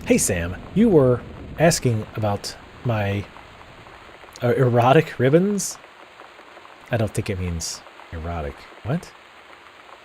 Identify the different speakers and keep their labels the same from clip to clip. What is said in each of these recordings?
Speaker 1: Hey Sam, you were asking about my erotic ribbons? I don't think it means erotic. What?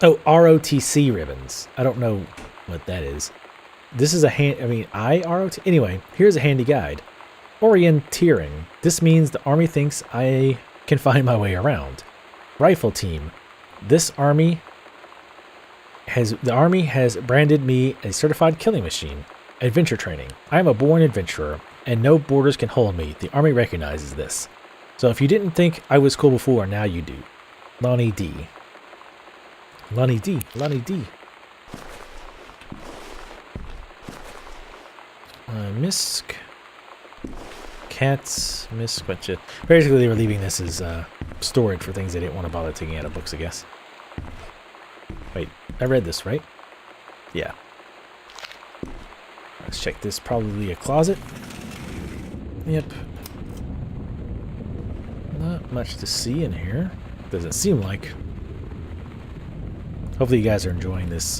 Speaker 1: Oh, ROTC ribbons. I don't know what that is. This is a IROT. Anyway, here's a handy guide. Orienteering. This means the army thinks I can find my way around. Rifle team. The army has branded me a certified killing machine. Adventure training. I am a born adventurer, and no borders can hold me. The army recognizes this. So if you didn't think I was cool before, now you do. Lonnie D. Lonnie D. Lonnie D. Misk. Cats. Misk. Basically, they were leaving this as storage for things they didn't want to bother taking out of books, I guess. Wait, I read this, right? Yeah. Let's check this. Probably a closet. Yep. Not much to see in here. Doesn't seem like. Hopefully you guys are enjoying this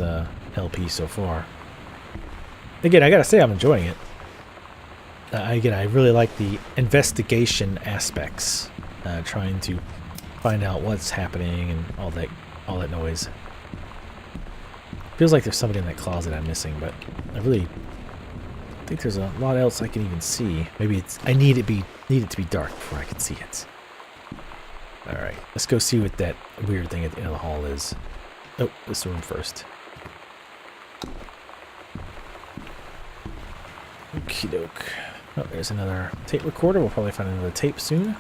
Speaker 1: LP so far. Again, I gotta say I'm enjoying it. Again, I really like the investigation aspects. Trying to find out what's happening and all that noise. Feels like there's somebody in that closet I'm missing, but I really think there's a lot else I can even see. Maybe it's I need it to be dark before I can see it. All right, let's go see what that weird thing at the end of the hall is. Oh, this room first. Okie doke. Oh, there's another tape recorder. We'll probably find another tape soon.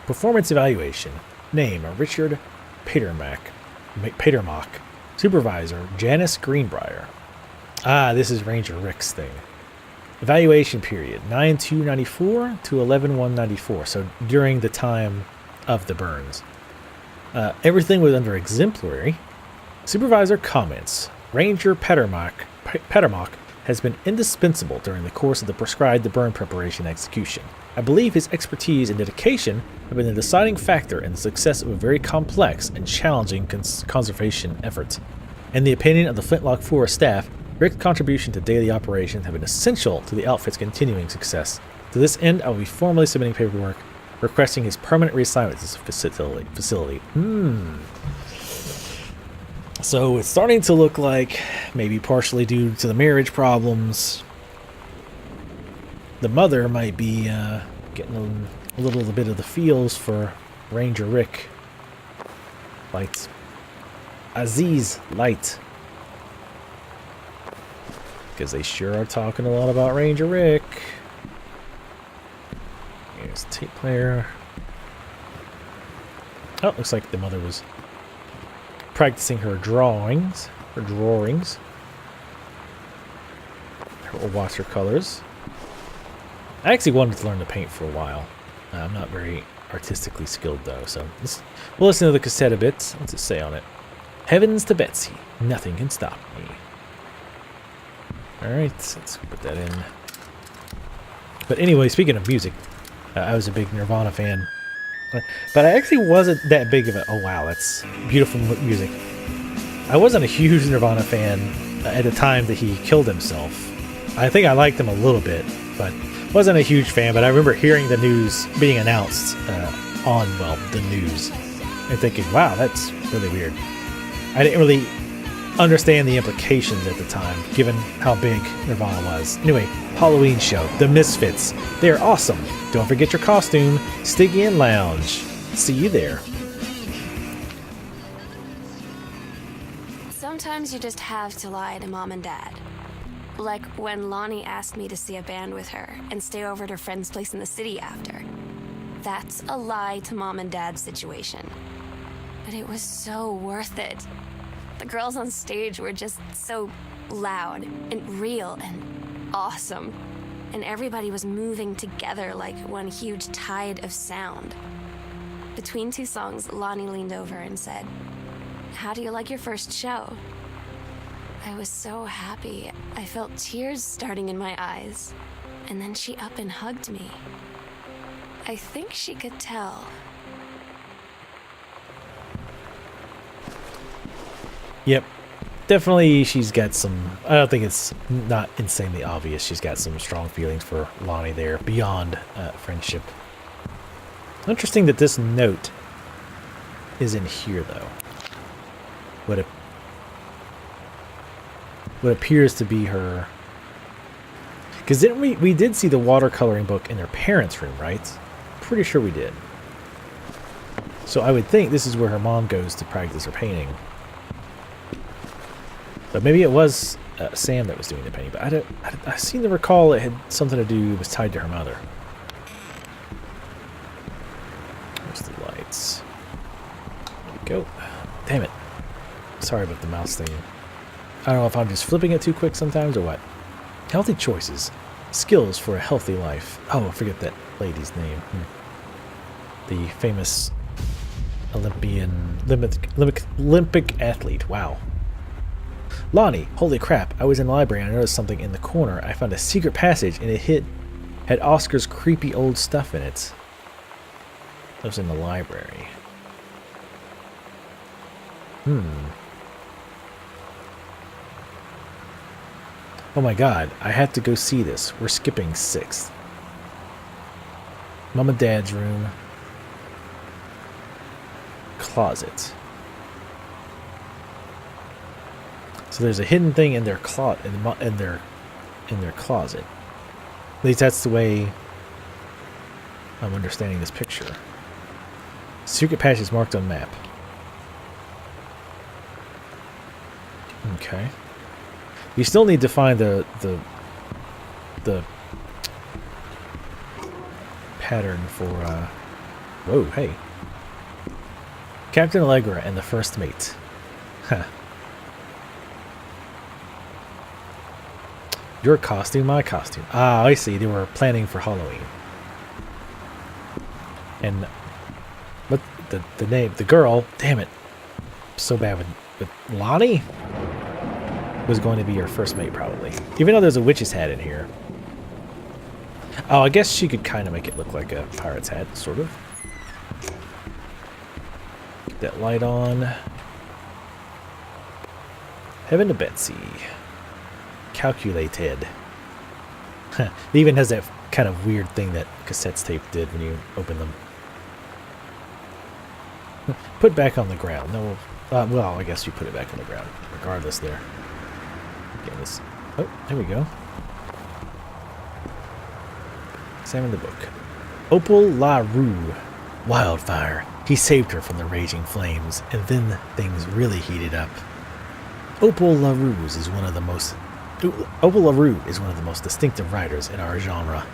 Speaker 1: Performance evaluation. Name: Richard Patermock. Supervisor: Janice Greenbrier. Ah, this is Ranger Rick's thing. Evaluation period: 9/2/94 to 11/1/94. So during the time of the burns. Everything was under exemplary. Supervisor comments: Ranger Patermock has been indispensable during the course of the prescribed burn preparation and execution. I believe his expertise and dedication have been the deciding factor in the success of a very complex and challenging conservation effort. In the opinion of the Flintlock Forest staff, Rick's contribution to daily operations have been essential to the outfit's continuing success. To this end, I will be formally submitting paperwork requesting his permanent reassignment to this facility. So it's starting to look like, maybe partially due to the marriage problems, the mother might be getting a little bit of the feels for Ranger Rick. Light. Aziz Light. Because they sure are talking a lot about Ranger Rick. Here's the tape player. Oh, looks like the mother was practicing her drawings. Her watercolors. I actually wanted to learn to paint for a while. I'm not very artistically skilled though, so we'll listen to the cassette a bit. What's it say on it? Heavens to Betsy, nothing can stop me. Alright, let's put that in. But anyway, speaking of music, I was a big Nirvana fan. But I actually wasn't that big of a... Oh wow, that's beautiful music. I wasn't a huge Nirvana fan at the time that he killed himself. I think I liked him a little bit, but wasn't a huge fan. But I remember hearing the news being announced on, well, the news. And thinking, wow, that's really weird. I didn't really understand the implications at the time, given how big Nirvana was. Anyway, Halloween show, The Misfits. They're awesome. Don't forget your costume, Stygian Lounge. See you there.
Speaker 2: Sometimes you just have to lie to Mom and Dad. Like when Lonnie asked me to see a band with her and stay over at her friend's place in the city after. That's a lie to Mom and Dad situation. But it was so worth it. The girls on stage were just so loud and real and awesome. And everybody was moving together like one huge tide of sound. Between two songs, Lonnie leaned over and said, "How do you like your first show?" I was so happy. I felt tears starting in my eyes. And then she up and hugged me. I think she could tell.
Speaker 1: Yep. definitely she's got some, I don't think it's not insanely obvious, she's got some strong feelings for Lonnie there beyond friendship. Interesting that this note is in here though. What appears to be her, because didn't we did see the watercoloring book in their parents' room, right? Pretty sure we did. So I would think this is where her mom goes to practice her painting. But maybe it was Sam that was doing the painting. But I seem to recall it had something to do, it was tied to her mother. There's the lights. There we go. Damn it. Sorry about the mouse thing. I don't know if I'm just flipping it too quick sometimes or what. Healthy choices. Skills for a healthy life. Oh, I forget that lady's name. The famous Olympic athlete. Wow. Lonnie, holy crap. I was in the library and I noticed something in the corner. I found a secret passage and it had Oscar's creepy old stuff in it. That was in the library. Oh my god, I have to go see this. We're skipping 6th. Mom and Dad's room. Closet. So there's a hidden thing in their in their closet. At least that's the way I'm understanding this picture. Secret passage is marked on map. Okay. We still need to find the pattern for whoa, hey. Captain Allegra and the first mate. Huh. Your costume, my costume. Ah, I see. They were planning for Halloween. And what the name, the girl, damn it. So bad with Lonnie was going to be your first mate probably. Even though there's a witch's hat in here. Oh, I guess she could kind of make it look like a pirate's hat, sort of. Get that light on. Heaven to Betsy. Calculated. It even has that kind of weird thing that cassette tape did when you open them. Put back on the ground. No, well, I guess you put it back on the ground. Regardless there. Get this. Oh, there we go. Examine the book. Opal La Rue. Wildfire. He saved her from the raging flames, and then things really heated up. Opal La Rue is one of the most distinctive writers in our genre.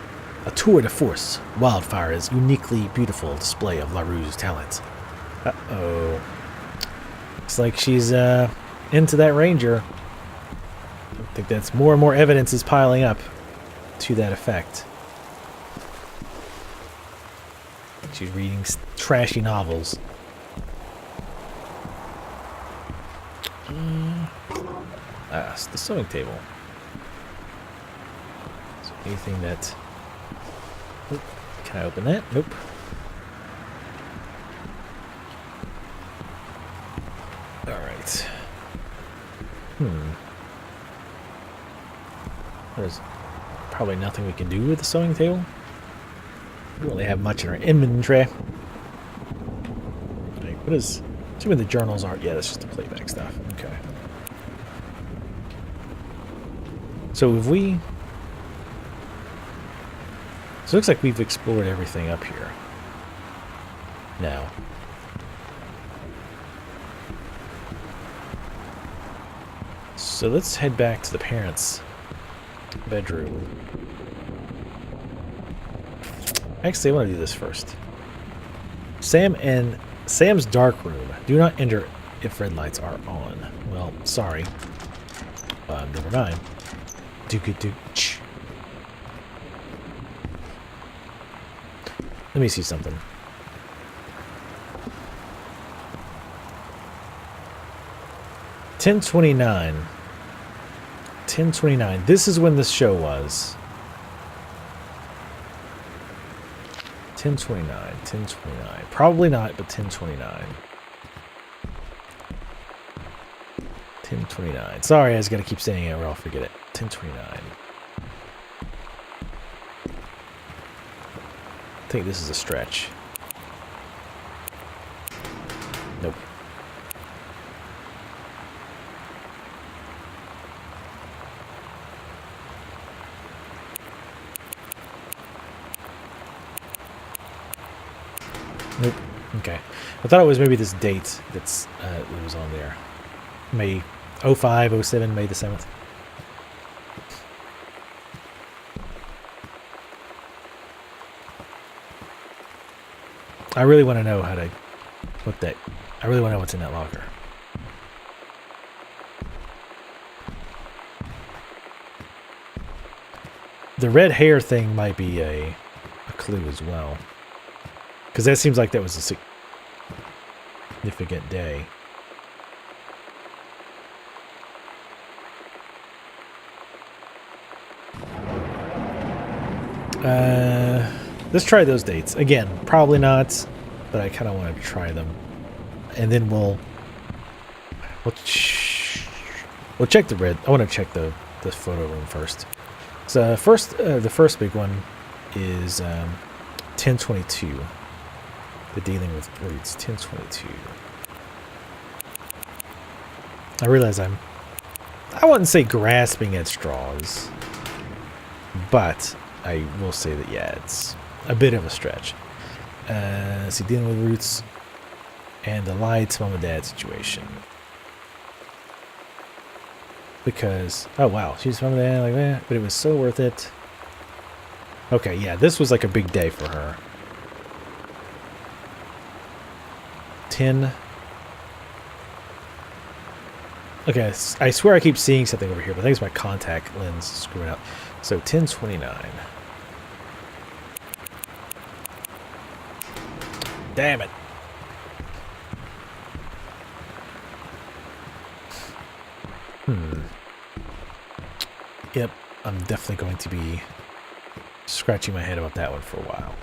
Speaker 1: A tour de force, Wildfire is uniquely beautiful display of La Rue's talent. Uh-oh. Looks like she's into that ranger. I think that's more and more evidence is piling up to that effect. She's reading trashy novels. It's the sewing table. So anything that... Oop, can I open that? Nope. Alright. There's probably nothing we can do with the sewing table. We don't really have much in our inventory. Like, what is... Assuming the journals aren't... Yeah, that's just the playback stuff. Okay. So have we... So it looks like we've explored everything up here. Now. So let's head back to the parents' bedroom. Actually, I want to do this first. Sam's dark room. Do not enter if red lights are on. Well, sorry. Never mind. Let me see something. $10:29. 10:29. This is when this show was. 10:29. 10:29. Probably not, but 10:29. 1029. Sorry, I was gonna keep saying it or I'll forget it. 1029. I think this is a stretch. Nope. Nope. Okay. I thought it was maybe this date that's that was on there. May 05, 07, May the 7th. I really want to know how to put that. I really want to know what's in that locker. The red hair thing might be a clue as well. Because that seems like that was a significant day. Let's try those dates. Again, probably not, but I kind of want to try them. And then we'll check the red. I want to check the photo room first. So the first big one is 1022. The dealing with roots, 1022. I realize I wouldn't say grasping at straws, but I will say that, yeah, it's a bit of a stretch. See, dealing with roots and the lie to mom and dad situation. Because, oh wow, she's mom and dad like that, but it was so worth it. Okay, yeah, this was like a big day for her. 10. Okay, I swear I keep seeing something over here, but I think it's my contact lens screwing up. So 1029. Damn it. Yep, I'm definitely going to be scratching my head about that one for a while.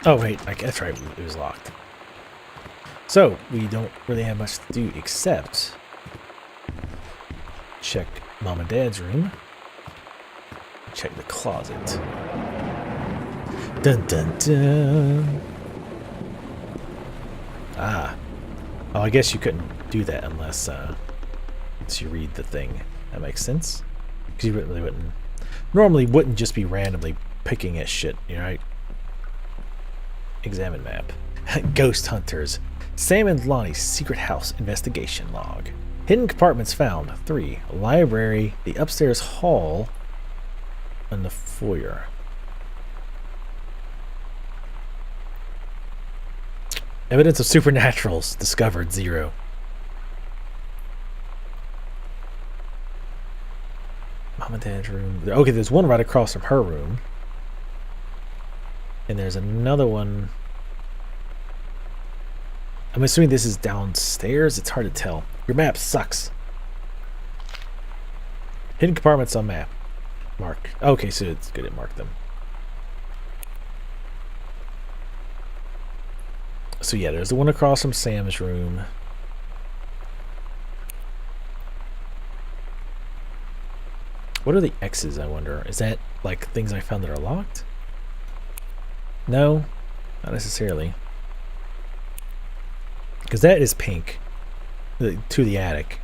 Speaker 1: Oh wait, that's right, it was locked. So, we don't really have much to do except check mom and dad's room. Check the closet. Dun dun dun. Ah. Oh, I guess you couldn't do that unless you read the thing. That makes sense. Because you really wouldn't. Normally wouldn't just be randomly picking at shit, you know, right? Examine map. Ghost hunters. Sam and Lonnie's secret house investigation log. Hidden compartments found. 3. Library, the upstairs hall, and the foyer. Evidence of supernaturals discovered. 0. Mom and dad's room. Okay, there's one right across from her room. And there's another one. I'm assuming this is downstairs. It's hard to tell. Your map sucks. Hidden compartments on map. Mark. Okay, so it's good at mark them. So yeah, there's the one across from Sam's room. What are the X's, I wonder? Is that like things I found that are locked? No, not necessarily. Because that is pink to the attic.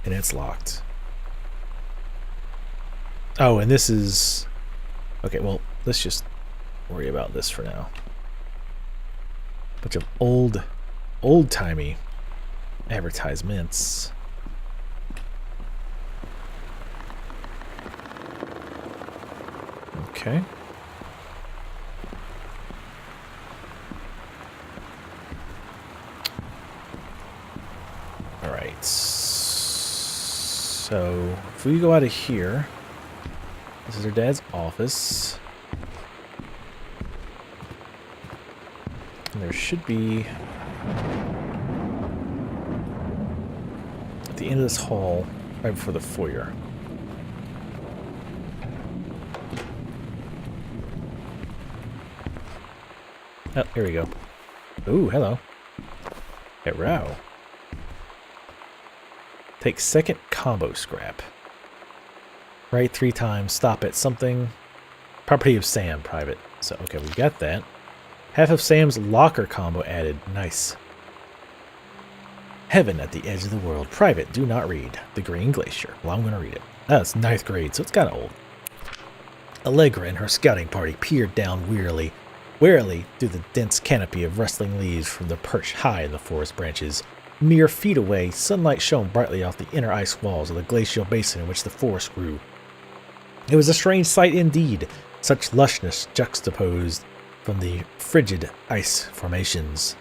Speaker 1: And it's locked. Oh, and this is... Okay, well, let's just worry about this for now. Bunch of old-timey advertisements. Okay. Alright. So, if we go out of here, this is her dad's office. And there should be, at the end of this hall, right before the foyer. Oh, here we go. Ooh, hello. Hero. Take second combo scrap. Right 3 times. Stop at something. Property of Sam, private. So, okay, we got that. Half of Sam's locker combo added. Nice. Heaven at the edge of the world. Private, do not read. The Green Glacier. Well, I'm going to read it. That's 9th grade, so it's kind of old. Allegra and her scouting party peered down warily through the dense canopy of rustling leaves from the perch high in the forest branches. Mere feet away, sunlight shone brightly off the inner ice walls of the glacial basin in which the forest grew. It was a strange sight indeed, such lushness juxtaposed from the frigid ice formations.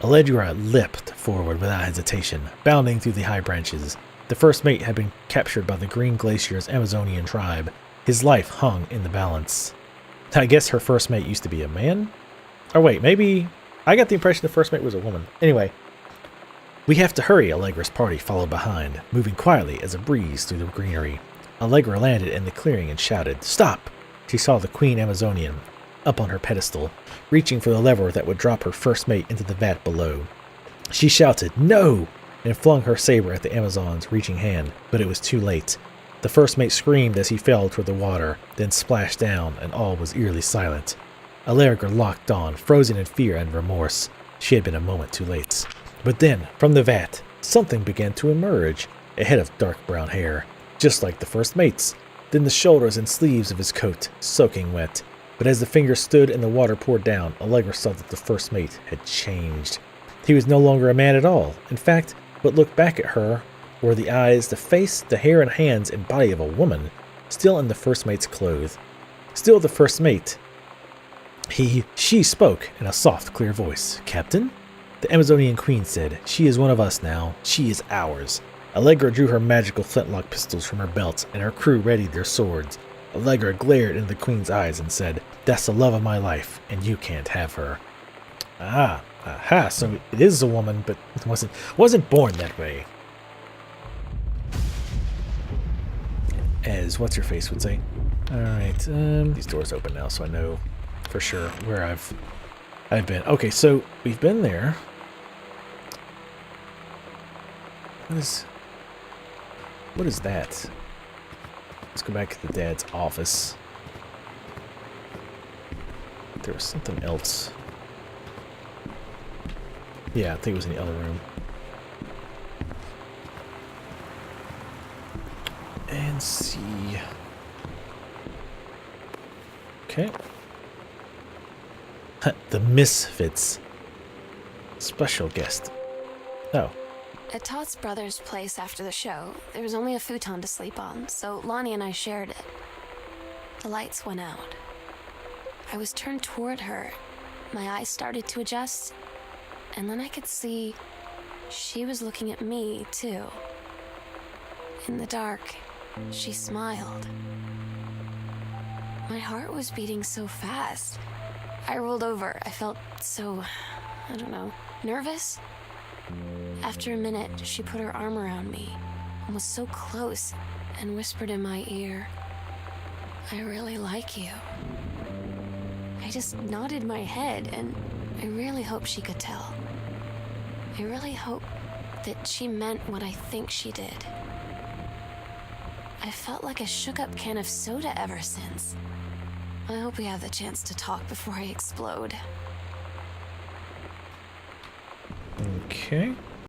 Speaker 1: Allegra leapt forward without hesitation, bounding through the high branches. The first mate had been captured by the Green Glacier's Amazonian tribe. His life hung in the balance. I guess her first mate used to be a man? Or wait, maybe... I got the impression the first mate was a woman. Anyway. We have to hurry, Allegra's party followed behind, moving quietly as a breeze through the greenery. Allegra landed in the clearing and shouted, "Stop!" She saw the Queen Amazonian up on her pedestal, reaching for the lever that would drop her first mate into the vat below. She shouted, "No!" and flung her saber at the Amazon's reaching hand, but it was too late. The first mate screamed as he fell toward the water, then splashed down, and all was eerily silent. Allegra locked on, frozen in fear and remorse. She had been a moment too late. But then, from the vat, something began to emerge, a head of dark brown hair, just like the first mate's. Then the shoulders and sleeves of his coat, soaking wet. But as the fingers stood and the water poured down, Allegra saw that the first mate had changed. He was no longer a man at all. In fact, what looked back at her were the eyes, the face, the hair and hands and body of a woman, still in the first mate's clothes. Still the first mate. She spoke in a soft, clear voice. "Captain?" The Amazonian queen said, "She is one of us now. She is ours." Allegra drew her magical flintlock pistols from her belt, and her crew readied their swords. Allegra glared into the queen's eyes and said, "That's the love of my life, and you can't have her." Aha, so it is a woman, but it wasn't born that way. As what's-her-face would say. Alright, these doors open now, so I know for sure where I've been. Okay, so we've been there. What is that? Let's go back to the dad's office. There was something else. Yeah, I think it was in the other room. And see. Okay. The Misfits. Special guest. Oh.
Speaker 2: At Todd's brother's place after the show, there was only a futon to sleep on, so Lonnie and I shared it. The lights went out. I was turned toward her. My eyes started to adjust, and then I could see she was looking at me, too. In the dark, she smiled. My heart was beating so fast. I rolled over. I felt so, I don't know, nervous. After a minute, she put her arm around me and was so close and whispered in my ear, "I really like you." I just nodded my head, and I really hope she could tell. I really hope that she meant what I think she did. I felt like a shook-up can of soda ever since. I hope we have the chance to talk before I explode.
Speaker 1: Okay.